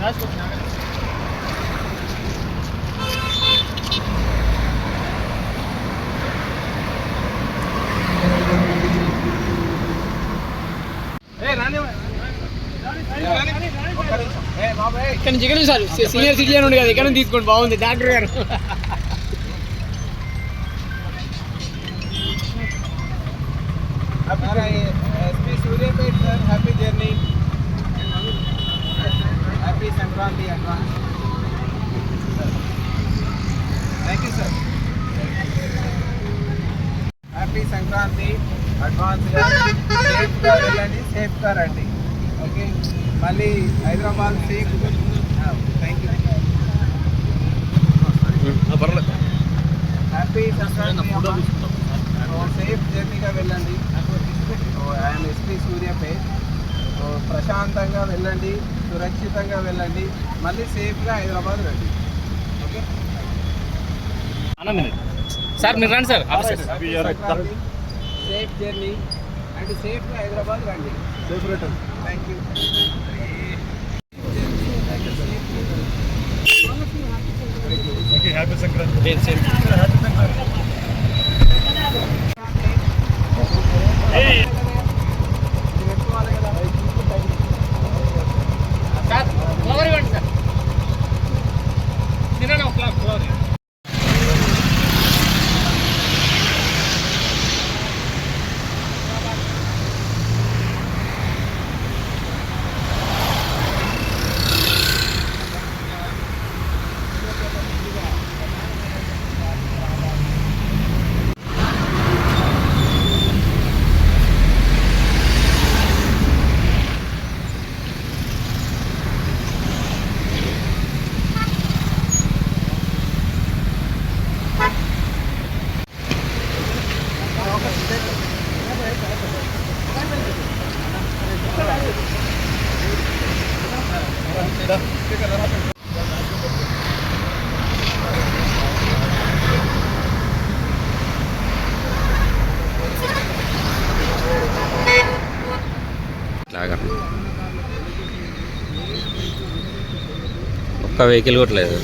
ఇక్కడ నుంచి ఇక్కడ సార్ సీనియర్ సిటిజన్ ఉండే కదా ఇక్కడ తీసుకోండి బాగుంది డాక్టర్ గారు. SP Suryapet sir, happy journey, happy Sankranti advance. Thank you sir. Happy Sankranti advance గా సేఫ్ గా వెళ్ళండి, సేఫ్ గా రండి. ఓకే, మళ్ళీ Hyderabad safe. Thank you. Happy Sankranti, safe జర్నీగా వెళ్ళండి. I'm SP Suryapet. ప్రశాంతంగా వెళ్ళండి, సురక్షితంగా వెళ్ళండి, మళ్ళీ సేఫ్గా హైదరాబాద్ రండి. ఓకే సార్ మీరు రండి సార్. సేఫ్ జర్నీ అండ్ సేఫ్గా హైదరాబాద్ రండి. Safe return. Thank you. Happy Sankranti. Sir flower ఇవ్వండి సార్. తినండి ఒక ఫ్లవర్. ఒక్క వెహికల్ కూడా లేదు.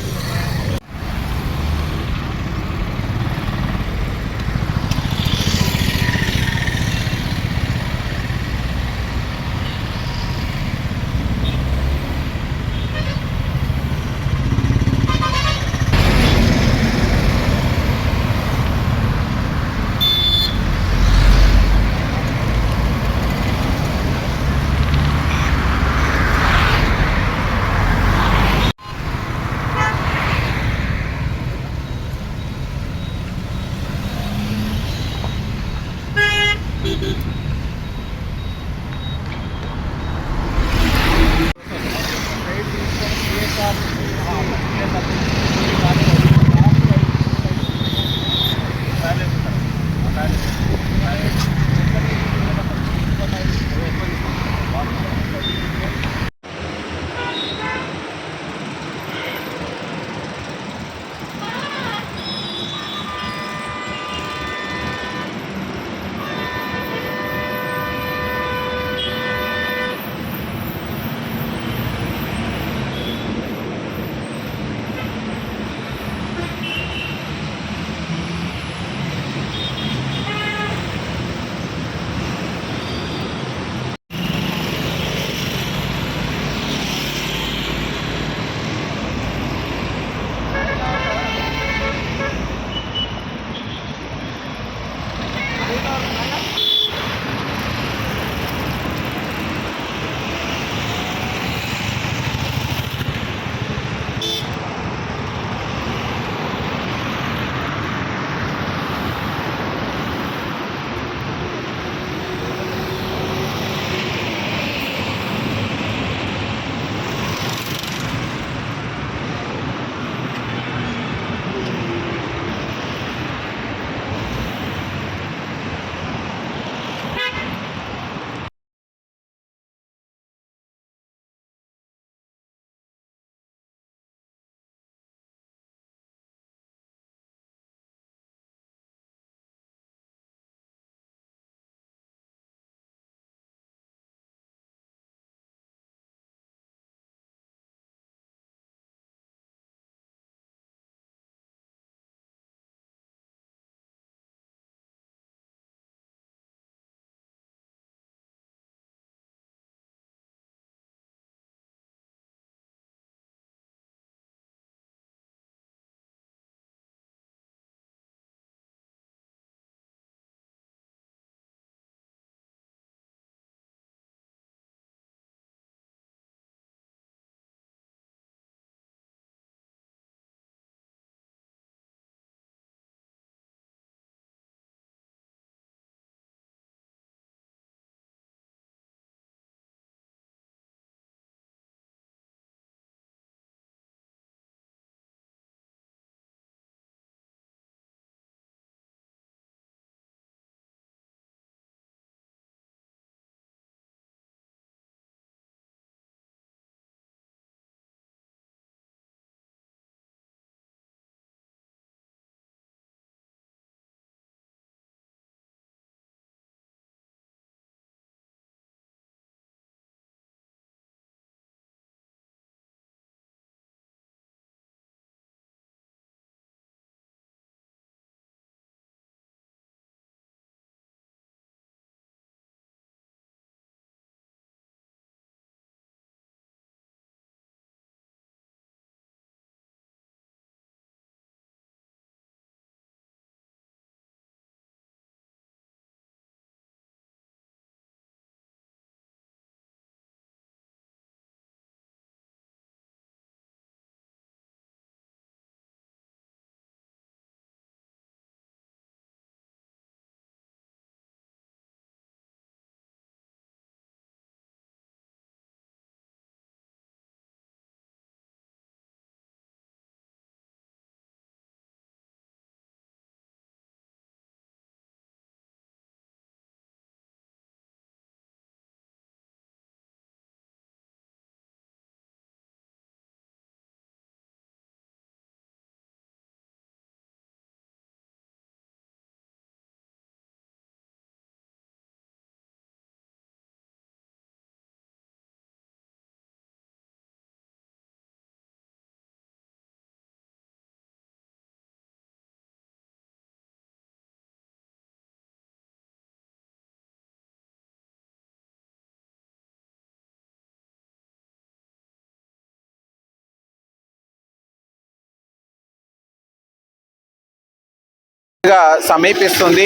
సమీపిస్తుంది.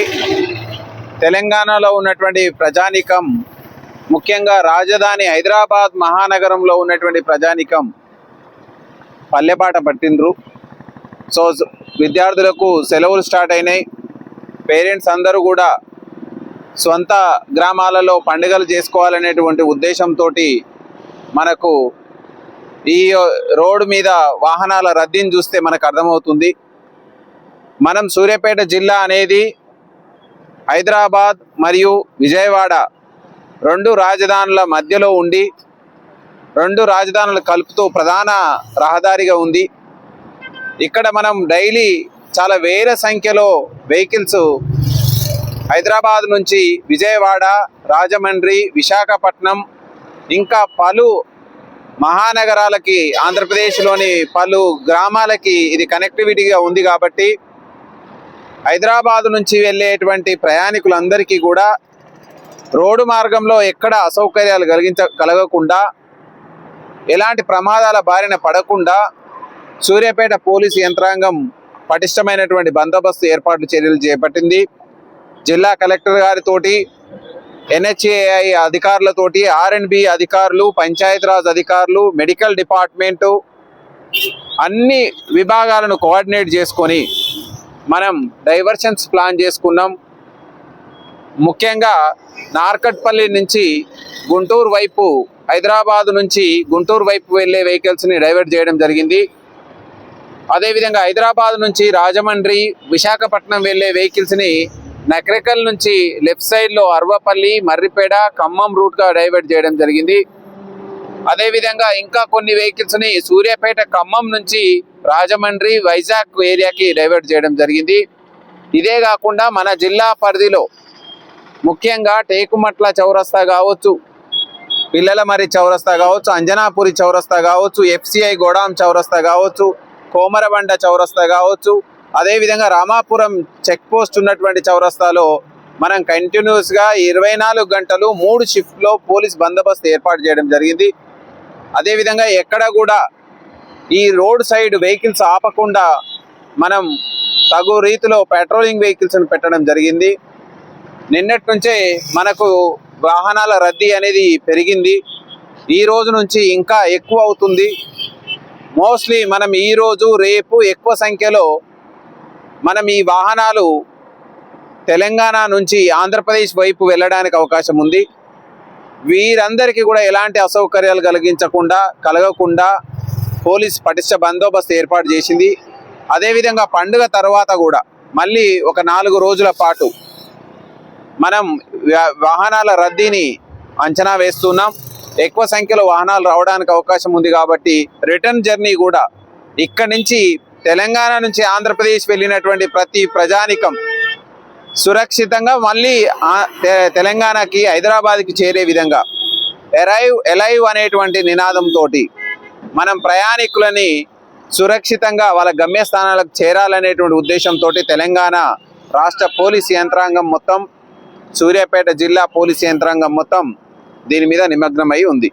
తెలంగాణలో ఉన్నటువంటి ప్రజానీకం, ముఖ్యంగా రాజధాని హైదరాబాద్ మహానగరంలో ఉన్నటువంటి ప్రజానీకం పల్లెపాట పట్టిండ్రు. సో విద్యార్థులకు సెలవులు స్టార్ట్ అయినాయి. పేరెంట్స్ అందరూ కూడా సొంత గ్రామాలలో పండుగలు చేసుకోవాలనేటువంటి ఉద్దేశంతో మనకు ఈ రోడ్డు మీద వాహనాల రద్దీని చూస్తే మనకు అర్థమవుతుంది. మనం సూర్యాపేట జిల్లా అనేది హైదరాబాద్ మరియు విజయవాడ రెండు రాజధానుల మధ్యలో ఉండి రెండు రాజధానులు కలుపుతూ ప్రధాన రహదారిగా ఉంది. ఇక్కడ మనం డైలీ చాలా వేల సంఖ్యలో వెహికల్స్ హైదరాబాద్ నుంచి విజయవాడ, రాజమండ్రి, విశాఖపట్నం ఇంకా పలు మహానగరాలకి, ఆంధ్రప్రదేశ్లోని పలు గ్రామాలకి ఇది కనెక్టివిటీగా ఉంది. కాబట్టి హైదరాబాద్ నుంచి వెళ్ళేటువంటి ప్రయాణికులందరికీ కూడా రోడ్డు మార్గంలో ఎక్కడ అసౌకర్యాలు కలగకుండా, ఎలాంటి ప్రమాదాల బారిన పడకుండా సూర్యాపేట పోలీసు యంత్రాంగం పటిష్టమైనటువంటి బందోబస్తు ఏర్పాట్లు చర్యలు చేపట్టింది. జిల్లా కలెక్టర్ గారితోటి, NHAI అధికారులతోటి, R&B అధికారులు, పంచాయతీరాజ్ అధికారులు, మెడికల్ డిపార్ట్మెంటు అన్ని విభాగాలను కోఆర్డినేట్ చేసుకొని మనం డైవర్షన్స్ ప్లాన్ చేసుకున్నాం. ముఖ్యంగా నార్కట్పల్లి నుంచి గుంటూరు వైపు, హైదరాబాద్ నుంచి గుంటూరు వైపు వెళ్ళే వెహికల్స్ని డైవర్ట్ చేయడం జరిగింది. అదేవిధంగా హైదరాబాద్ నుంచి రాజమండ్రి, విశాఖపట్నం వెళ్ళే వెహికల్స్ని నకరేకల్ నుంచి లెఫ్ట్ సైడ్లో అర్వపల్లి, మర్రిపేడ, ఖమ్మం రూట్గా డైవర్ట్ చేయడం జరిగింది. అదేవిధంగా ఇంకా కొన్ని వెహికల్స్ని సూర్యాపేట, ఖమ్మం నుంచి రాజమండ్రి, వైజాగ్ ఏరియాకి డైవర్ట్ చేయడం జరిగింది. ఇదే కాకుండా మన జిల్లా పరిధిలో ముఖ్యంగా టేకుమట్ల చౌరస్తా కావచ్చు, పిల్లలమరి చౌరస్తా కావచ్చు, అంజనాపురి చౌరస్తా కావచ్చు, FCI గోడాం చౌరస్తా కావచ్చు, కోమరబండ చౌరస్తా కావచ్చు, అదేవిధంగా రామాపురం చెక్ పోస్ట్ ఉన్నటువంటి చౌరస్తాలో మనం కంటిన్యూస్గా 24 గంటలు 3 షిఫ్ట్లో పోలీస్ బందోబస్తు ఏర్పాటు చేయడం జరిగింది. అదేవిధంగా ఎక్కడ కూడా ఈ రోడ్ సైడ్ వెహికల్స్ ఆపకుండా మనం తగు రీతిలో పెట్రోలింగ్ వెహికల్స్ని పెట్టడం జరిగింది. నిన్నటి నుంచే మనకు వాహనాల రద్దీ అనేది పెరిగింది. ఈ రోజు నుంచి ఇంకా ఎక్కువ అవుతుంది. మోస్ట్లీ మనం ఈరోజు రేపు ఎక్కువ సంఖ్యలో మనం ఈ వాహనాలు తెలంగాణ నుంచి ఆంధ్రప్రదేశ్ వైపు వెళ్ళడానికి అవకాశం ఉంది. వీరందరికీ కూడా ఎలాంటి అసౌకర్యాలు కలగకుండా పోలీస్ పటిష్ట బందోబస్తు ఏర్పాటు చేసింది. అదేవిధంగా పండుగ తర్వాత కూడా మళ్ళీ ఒక 4 రోజుల పాటు మనం వాహనాల రద్దీని అంచనా వేస్తున్నాం. ఎక్కువ సంఖ్యలో వాహనాలు రావడానికి అవకాశం ఉంది కాబట్టి రిటర్న్ జర్నీ కూడా ఇక్కడి నుంచి తెలంగాణ నుంచి ఆంధ్రప్రదేశ్ వెళ్ళినటువంటి ప్రతి ప్రజానికం సురక్షితంగా మళ్ళీ తెలంగాణకి, హైదరాబాద్కి చేరే విధంగా ఎలైవ్ అనేటువంటి నినాదంతో మనం ప్రయాణికులని సురక్షితంగా వాళ్ళ గమ్యస్థానాలకు చేరాలనేటువంటి ఉద్దేశంతో తెలంగాణ రాష్ట్ర పోలీస్ యంత్రాంగం మొత్తం, సూర్యాపేట జిల్లా పోలీస్ యంత్రాంగం మొత్తం దీని మీద నిమగ్నమై ఉంది.